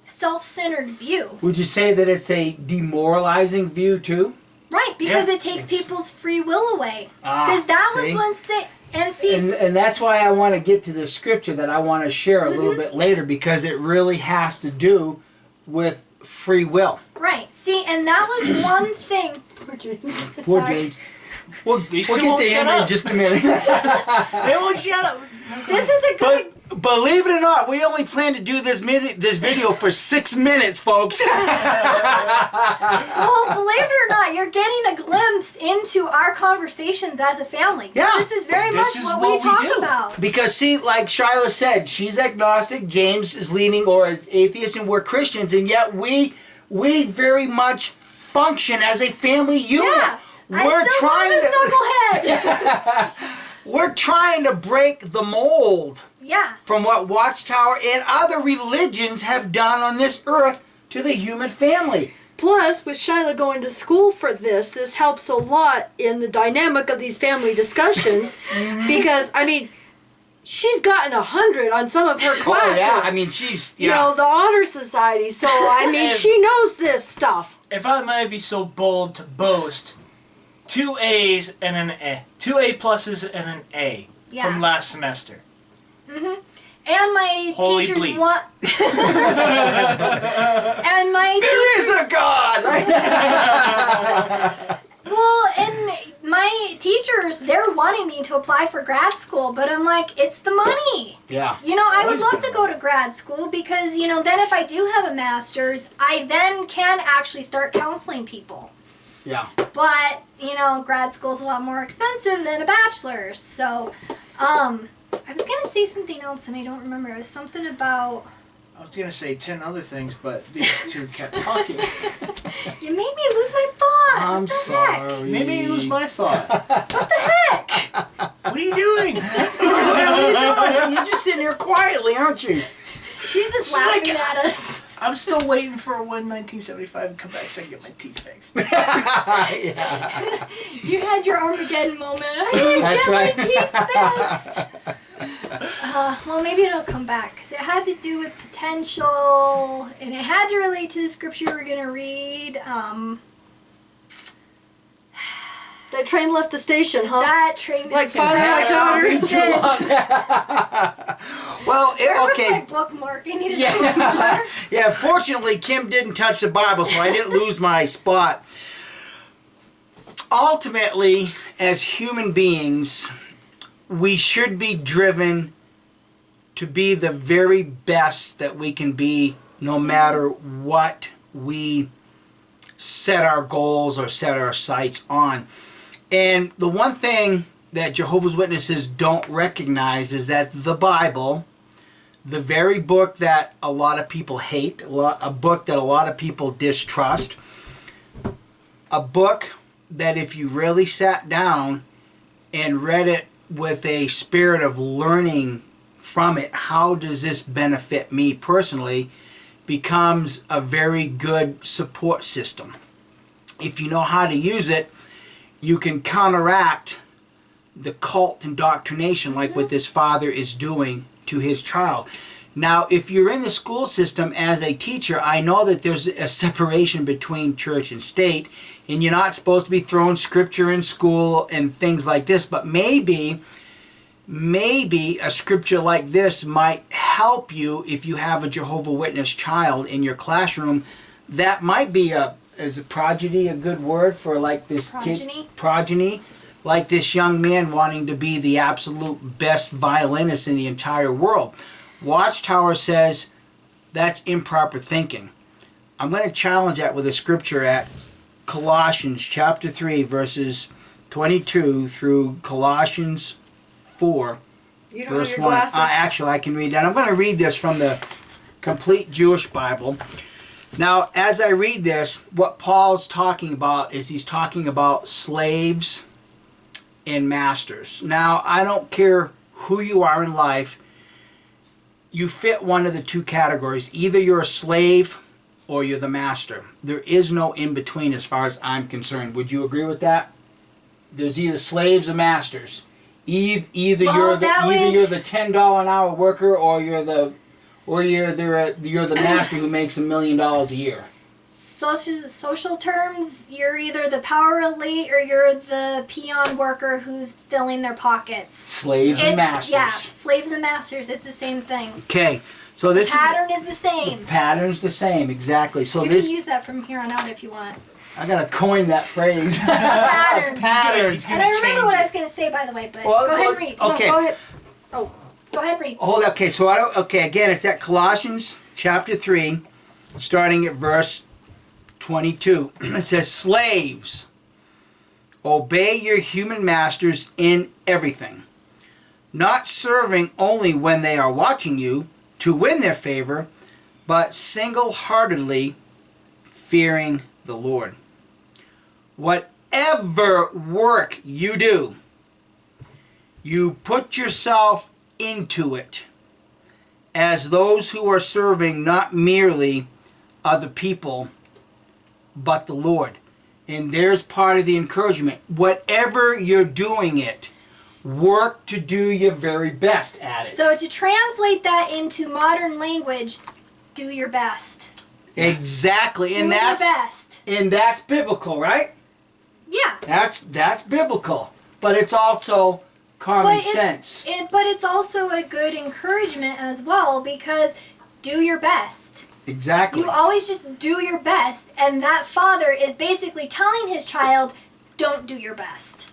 self-centered view. Would you say that it's a demoralizing view too? Right, because Yeah. it takes people's free will away. Ah, Because that see? was one thing. And see, And that's why I want to get to the scripture that I want to share a little bit later, because it really has to do with free will. right, see, and that was one thing. Poor Sorry. James. We'll These get two won't to shut him in up. just a minute. They won't shut up. This is a good. But believe it or not, we only plan to do this video for 6 minutes, folks. Well, believe it or not, you're getting a glimpse into our conversations as a family. Yeah. This is very This much is what what we we talk do. about. Because see, like Shyla said, she's agnostic, James is leaning or is atheist, and we're Christians, and yet we very much function as a family unit. Yeah. I still love the knucklehead. We're trying to break the mold Yeah. from what Watchtower and other religions have done on this earth to the human family. Plus, with Shyla going to school for this helps a lot in the dynamic of these family discussions. Because, I mean, she's gotten 100 on some of her classes. Oh yeah, I mean she's You know, the Honor Society. So, I mean, she knows this stuff. If I might be so bold to boast, 2 A's and an A. 2 A pluses and an A Yeah. from last semester. And my Holy teachers bleep. want. And my there is teachers. a God, right? Well, and me to apply for grad school, but I'm like, it's the money. Yeah. You know, I would Always love to go to grad school because, you know, then if I do have a master's, I then can actually start counseling people. Yeah. But, you know, grad school's a lot more expensive than a bachelor's. So, I was going to say something else and I don't remember. It was something about... I was gonna say 10 other things, but these two kept talking. You made me lose my thought. I'm What the heck? sorry. Made me lose my thought. What the heck? What are you doing? What are you doing? You're just sitting here quietly, aren't you? She's just laughing at us. I'm still waiting for when 1975 to come back so I can get my teeth fixed. Yeah. You had your Armageddon moment. I didn't That's get right. my teeth fixed. Well, maybe it'll come back because it had to do with potential, and it had to relate to the scripture we're gonna read. That train left the station, huh? That train. Like is- father, like daughter. Well, Where was okay. my bookmark? I needed a bookmark. Yeah. Yeah, fortunately, Kim didn't touch the Bible, so I didn't lose my spot. Ultimately, as human beings, we should be driven to be the very best that we can be, no matter what we set our goals or set our sights on. And the one thing that Jehovah's Witnesses don't recognize is that the Bible, the very book that a lot of people hate, a book that a lot of people distrust, a book that if you really sat down and read it with a spirit of learning from it, how does this benefit me personally, becomes a very good support system. If you know how to use it, you can counteract the cult indoctrination like what this father is doing to his child. Now, if you're in the school system as a teacher, I know that there's a separation between church and state, and you're not supposed to be throwing scripture in school and things like this, but maybe a scripture like this might help you if you have a Jehovah's Witness child in your classroom. That might be is a progeny a good word for like this Progeny? kid? Progeny. Like this young man wanting to be the absolute best violinist in the entire world. Watchtower says that's improper thinking. I'm going to challenge that with a scripture at Colossians chapter 3 verses 22 through Colossians 4 You don't have verse your 1. glasses. Actually, I can read that. I'm going to read this from the Complete Jewish Bible. Now, as I read this, what Paul's talking about is he's talking about slaves and masters. Now, I don't care who you are in life, you fit one of the two categories. Either you're a slave or you're the master. There is no in between as far as I'm concerned. Would you agree with that? There's either slaves or masters. Either Well, you're the $10 an hour worker or you're the master who makes $1 million a year. Social terms, you're either the power elite or you're the peon worker who's filling their pockets. Slaves and masters. Yeah, slaves and masters. It's the same thing. Okay, so this Pattern is the same. the pattern's the same exactly. So You this can use that from here on out if you want. I gotta coin that phrase. Pattern. Patterns. And I remember what I was going to say, by the way, but Well, go ahead well, and read. okay. No, go ahead. Go ahead and read. Hold on, okay, so again, it's at Colossians chapter 3, starting at verse 22. It says, slaves, obey your human masters in everything, not serving only when they are watching you to win their favor, but single-heartedly fearing the Lord. Whatever work you do, you put yourself into it as those who are serving not merely other people, but the Lord. And there's part of the encouragement. Whatever you're doing it, work to do your very best at it. So to translate that into modern language, do your best. Exactly. Do And your that's best. biblical, right? Yeah. That's biblical. But it's also common sense. But it's also a good encouragement as well because do your best. Exactly. You always just do your best, and that father is basically telling his child, don't do your best.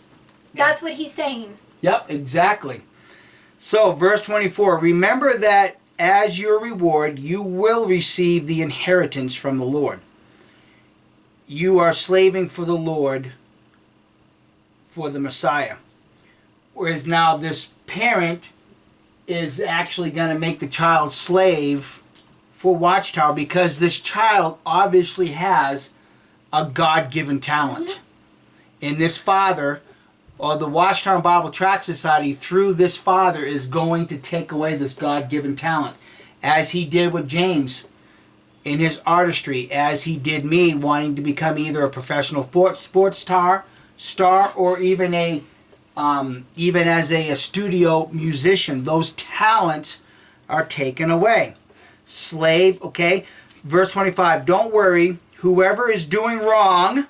That's what he's saying. Yep, exactly. So, verse 24, remember that as your reward, you will receive the inheritance from the Lord. You are slaving for the Lord, for the Messiah. Whereas now this parent is actually going to make the child slave for Watchtower because this child obviously has a God-given talent. And this father, or the Watchtower Bible Tract Society, through this father, is going to take away this God-given talent, as he did with James in his artistry, as he did me wanting to become either a professional sports star, or even as a studio musician. Those talents are taken away. Slave, okay? Verse 25, don't worry, whoever is doing wrong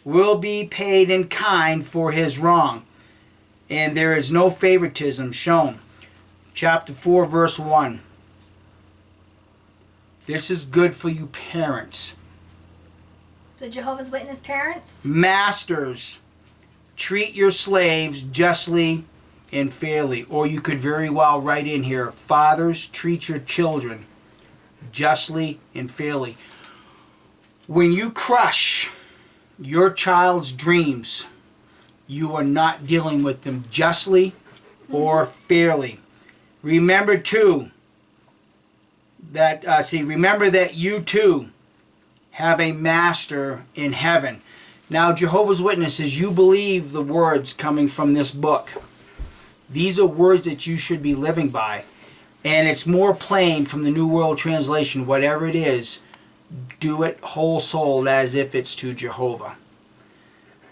will be paid in kind for his wrong, and there is no favoritism shown. Chapter 4, verse 1. This is good for you parents. The Jehovah's Witness parents. Masters, treat your slaves justly and fairly. Or you could very well write in here, fathers, treat your children justly and fairly. When you crush your child's dreams, you are not dealing with them justly or fairly. Remember too that remember that you too have a master in heaven. Now, Jehovah's Witnesses, you believe the words coming from this book. These are words that you should be living by. And it's more plain from the New World Translation, whatever it is, do it whole souled as if it's to Jehovah.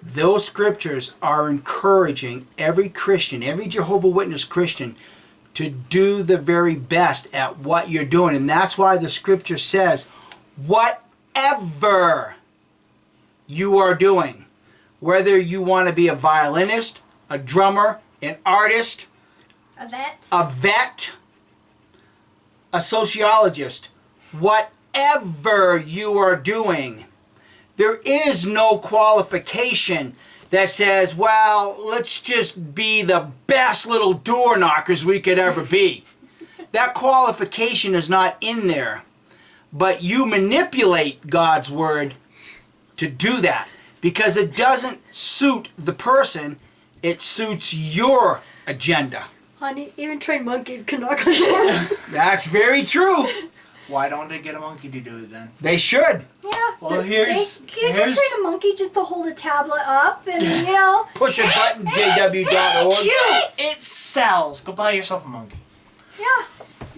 Those scriptures are encouraging every Christian, every Jehovah's Witness Christian, to do the very best at what you're doing. And that's why the scripture says, whatever you are doing, whether you want to be a violinist, a drummer, an artist, A vet. a sociologist, whatever you are doing, there is no qualification that says, well, let's just be the best little door knockers we could ever be. That qualification is not in there. But you manipulate God's word to do that because it doesn't suit the person, it suits your agenda. Honey, even trained monkeys can knock on doors. That's very true. Why don't they get a monkey to do it then? They should. Yeah. Well, they here's- can train a monkey just to hold a tablet up and, Push a button, jw.org. Cute! It sells. Go buy yourself a monkey. yeah.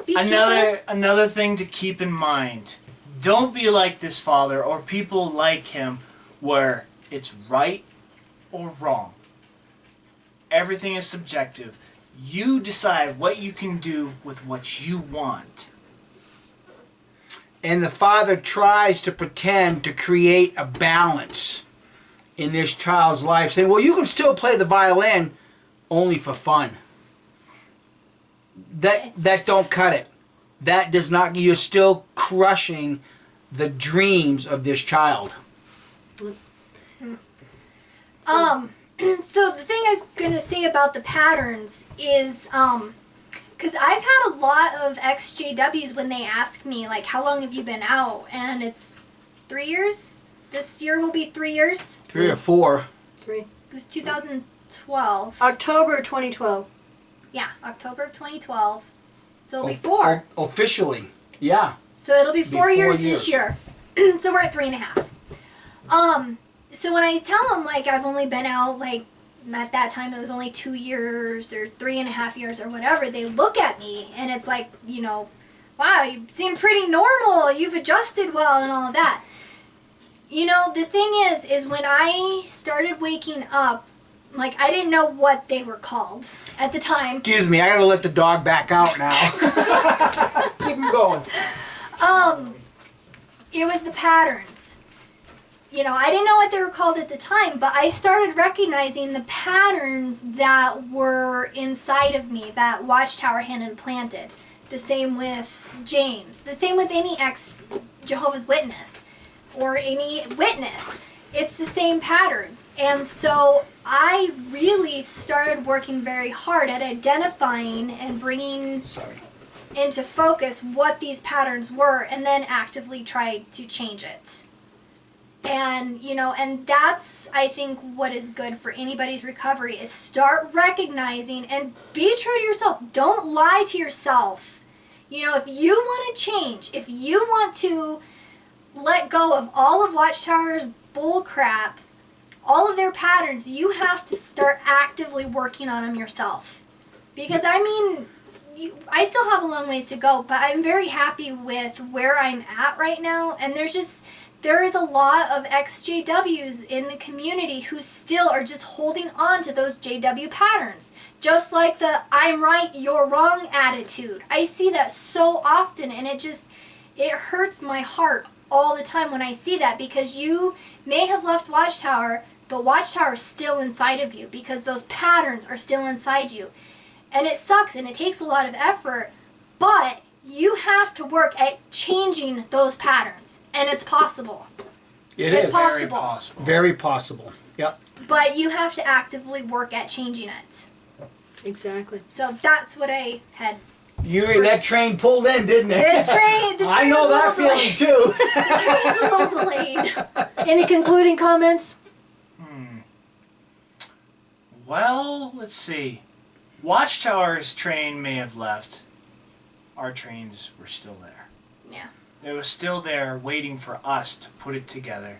Be cheaper. Another thing to keep in mind. Don't be like this father or people like him where it's right or wrong. Everything is subjective. You decide what you can do with what you want. And the father tries to pretend to create a balance in this child's life, saying, well, you can still play the violin only for fun. That don't cut it. That does not, you're still crushing the dreams of this child. So the thing I was gonna say about the patterns is, because I've had a lot of ex-JWs when they ask me, like, how long have you been out? And it's 3 years. This year will be 3 years. 3 or 4. 3. It was 2012. October 2012. Yeah, October of 2012. So it'll be 4. Officially, yeah. So it'll be 4 years 4 this year. So we're at 3.5. So when I tell them, like, I've only been out, like, at that time it was only 2 years or 3.5 years or whatever, they look at me and it's like, wow, you seem pretty normal. You've adjusted well and all of that. The thing is when I started waking up, like, I didn't know what they were called at the time. Excuse me, I gotta let the dog back out now. Keep him going. It was the patterns. I didn't know what they were called at the time, but I started recognizing the patterns that were inside of me that Watchtower had implanted. The same with James. The same with any ex-Jehovah's Witness or any witness. it's the same patterns. And so I really started working very hard at identifying and bringing into focus what these patterns were, and then actively tried to change it. And, you know, and that's, I think, what is good for anybody's recovery is start recognizing and be true to yourself. Don't lie to yourself. You know, if you want to change, if you want to let go of all of Watchtower's bull crap, all of their patterns, you have to start actively working on them yourself. Because, I mean, I still have a long ways to go, but I'm very happy with where I'm at right now. And there is a lot of ex-JWs in the community who still are just holding on to those JW patterns. Just like the I'm right, you're wrong attitude. I see that so often, and it hurts my heart all the time when I see that, because you may have left Watchtower, but Watchtower is still inside of you because those patterns are still inside you. And it sucks and it takes a lot of effort, but you have to work at changing those patterns. And it's possible. It's possible. Very possible. Very possible. Yep. But you have to actively work at changing it. Exactly. So that's what I had. That train pulled in, didn't it? The train I know that was a little feeling too. The train is a little delayed. Any concluding comments? Well, let's see. Watchtower's train may have left. Our trains were still there. Yeah. It was still there waiting for us to put it together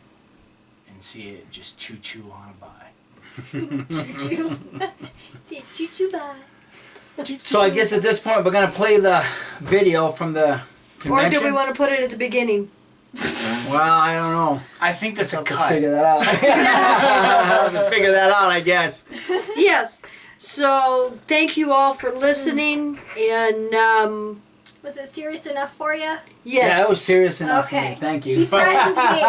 and see it just choo-choo on by. Choo-choo. Choo-choo bye. So I guess at this point we're going to play the video from the Or convention. do we want to put it at the beginning? Well, I don't know. I think that's a Let's cut. figure that out. Have to figure that out, I guess. Yes. So thank you all for listening, and Was it serious enough for you? yes. Yeah, that was serious enough for Okay. me. Thank He you. threatened me.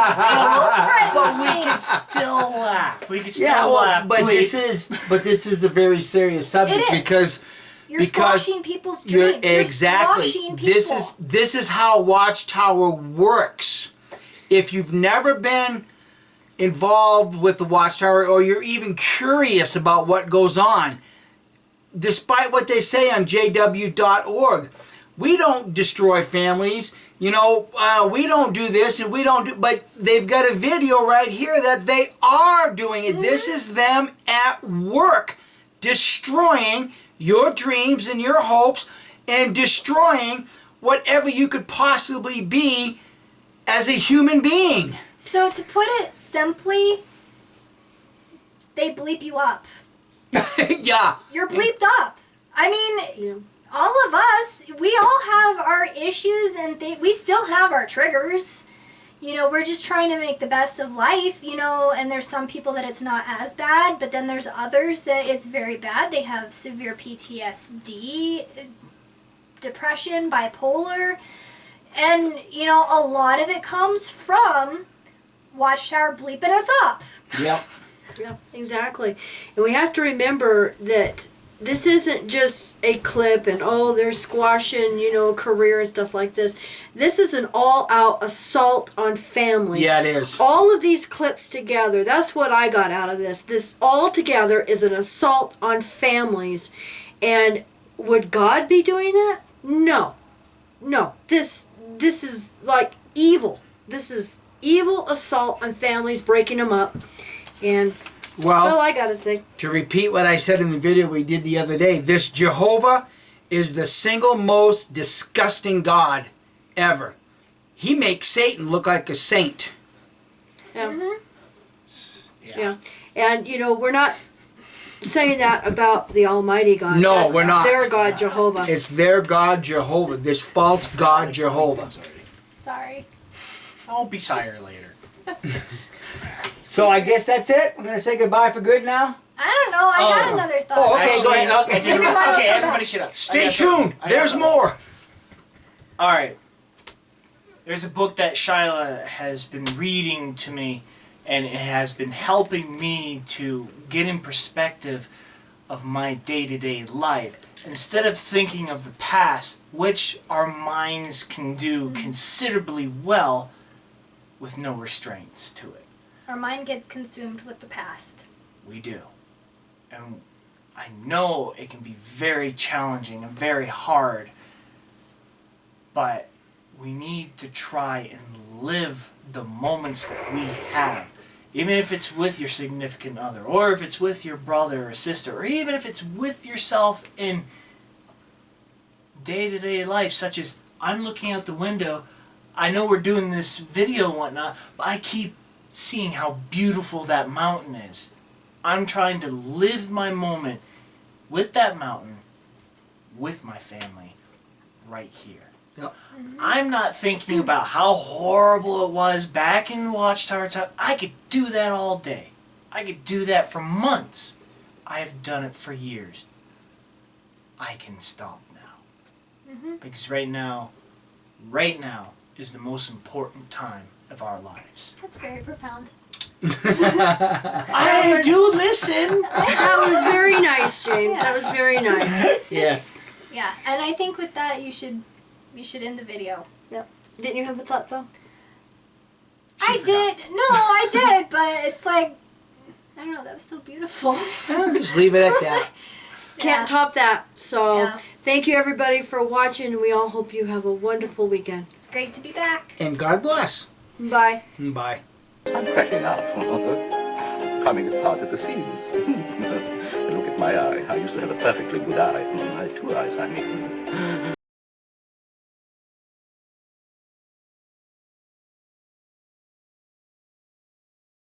But we can still laugh. We can still Yeah, well, laugh. but please. this is a very serious subject It is. because You're Because squashing people's you're dreams. You're exactly squashing people. this is how Watchtower works. If you've never been involved with the Watchtower, or you're even curious about what goes on, despite what they say on jw.org, we don't destroy families. You know, we don't do this and we don't do, but they've got a video right here that they are doing it. This is them at work destroying your dreams and your hopes and destroying whatever you could possibly be as a human being. So to put it simply, they bleep you up. Yeah. You're bleeped up. I mean, Yeah. all of us, we all have our issues and we still have our triggers. You know, we're just trying to make the best of life, you know, and there's some people that it's not as bad, but then there's others that it's very bad. They have severe PTSD, depression, bipolar, and, you know, a lot of it comes from Watchtower bleeping us up. Yep. Yeah, exactly. And we have to remember that this isn't just a clip and, oh, they're squashing, you know, career and stuff like this. This is an all-out assault on families. Yeah, it is. All of these clips together, that's what I got out of this. This all together is an assault on families. And would God be doing that? No. No. This is like evil. This is evil assault on families, breaking them up. And that's all Well, I got to say. to repeat what I said in the video we did the other day, this Jehovah is the single most disgusting God ever. He makes Satan look like a saint. Yeah. Yeah. And, you know, we're not saying that about the Almighty God. No, That's we're not. their God, Jehovah. It's their God Jehovah, this false God Jehovah. Sorry. I'll be sire later. So I guess that's it. I'm going to say goodbye for good now. I don't know. I had another thought. Oh, okay, go Actually, ahead. Okay. Okay, everybody shut up. Stay tuned. There's more. All right. There's a book that Shyla has been reading to me, and it has been helping me to get in perspective of my day-to-day life. Instead of thinking of the past, which our minds can do considerably well with no restraints to it. Our mind gets consumed with the past. We do. And I know it can be very challenging and very hard, but we need to try and live the moments that we have. Even if it's with your significant other, or if it's with your brother or sister, or even if it's with yourself in day-to-day life, such as I'm looking out the window. I know we're doing this video and whatnot, but I keep seeing how beautiful that mountain is. I'm trying to live my moment with that mountain, with my family, right here. Yep. I'm not thinking about how horrible it was back in Watchtower time. I could do that all day. I could do that for months. I have done it for years. I can stop now. Because right now is the most important time of our lives. That's very profound. I do listen. That was very nice, James. That was very nice. Yes. Yeah, and I think with that you should end the video. Didn't you have a thought, though? I did. No, I did, but it's like, I don't know, that was so beautiful. Just leave it at that. Can't top that. So Yeah. thank you, everybody, for watching. And we all hope you have a wonderful weekend. It's great to be back. And God bless. Bye. Bye. I'm crashing out. Coming apart at the seams. Look at my eye. I used to have a perfectly good eye. My two eyes, I mean.